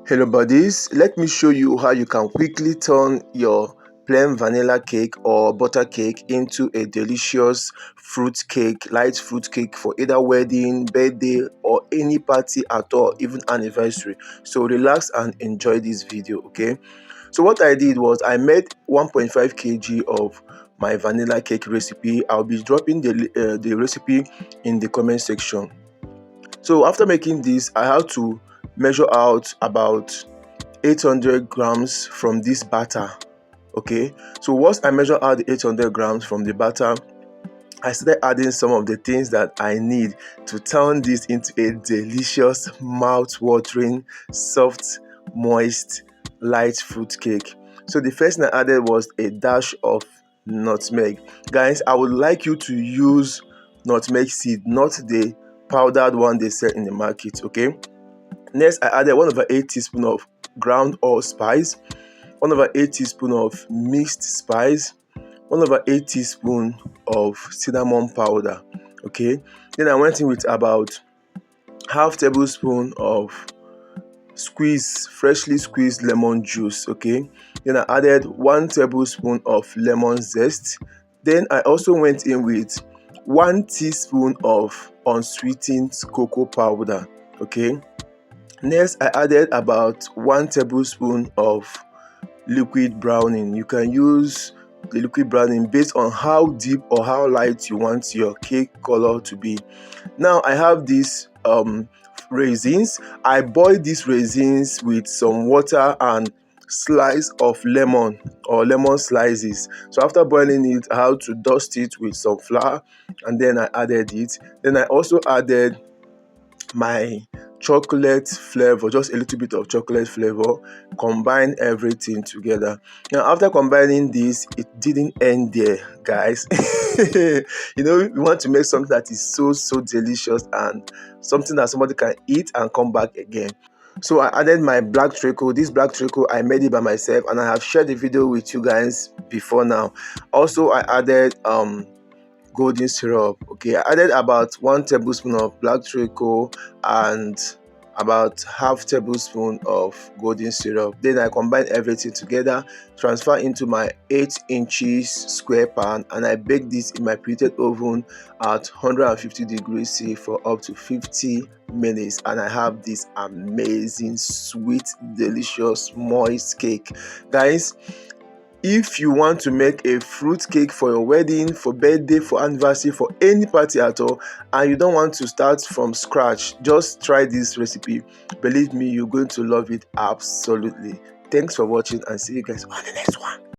Hello buddies, let me show you how you can quickly turn your plain vanilla cake or butter cake into a delicious fruit cake, light fruit cake for either wedding, birthday or any party at all, even anniversary. So relax and enjoy this video, okay? So what I did was I made 1.5 kg of my vanilla cake recipe. I'll be dropping the recipe in the comment section. So after making this, I had to measure out about 800 grams from this batter. Okay, so once I measure out the 800 grams from the batter, I started adding some of the things that I need to turn this into a delicious, mouth-watering, soft, moist, light fruit cake. So the first thing I added was a dash of nutmeg. Guys, I would like you to use nutmeg seed, not the powdered one they sell in the market. Okay, next I added 1/8 teaspoon of ground allspice, 1/8 teaspoon of mixed spice, 1/8 teaspoon of cinnamon powder. Okay, then I went in with about half tablespoon of freshly squeezed lemon juice. Okay, then I added 1 tablespoon of lemon zest. Then I also went in with 1 teaspoon of unsweetened cocoa powder. Okay, next I added about 1 tablespoon of liquid browning. You can use the liquid browning based on how deep or how light you want your cake color to be. Now I have these raisins. I boiled these raisins with some water and slice of lemon or lemon slices. So after boiling it, I had to dust it with some flour and then I added it. Then I also added my chocolate flavor, just a little bit of chocolate flavor. Combine everything together. Now after combining this, it didn't end there, guys. You know, we want to make something that is so delicious and something that somebody can eat and come back again. So I added my black treacle. This black treacle, I made it by myself and I have shared the video with you guys before now. Also I added golden syrup. Okay, I added about 1 tablespoon of black treacle and about half tablespoon of golden syrup. Then I combine everything together, transfer into my 8 inches square pan, and I bake this in my preheated oven at 150 degrees C for up to 50 minutes, and I have this amazing, sweet, delicious, moist cake. Guys, if you want to make a fruit cake for your wedding, for birthday, for anniversary, for any party at all, and you don't want to start from scratch, just try this recipe. Believe me, you're going to love it absolutely. Thanks for watching and see you guys on the next one.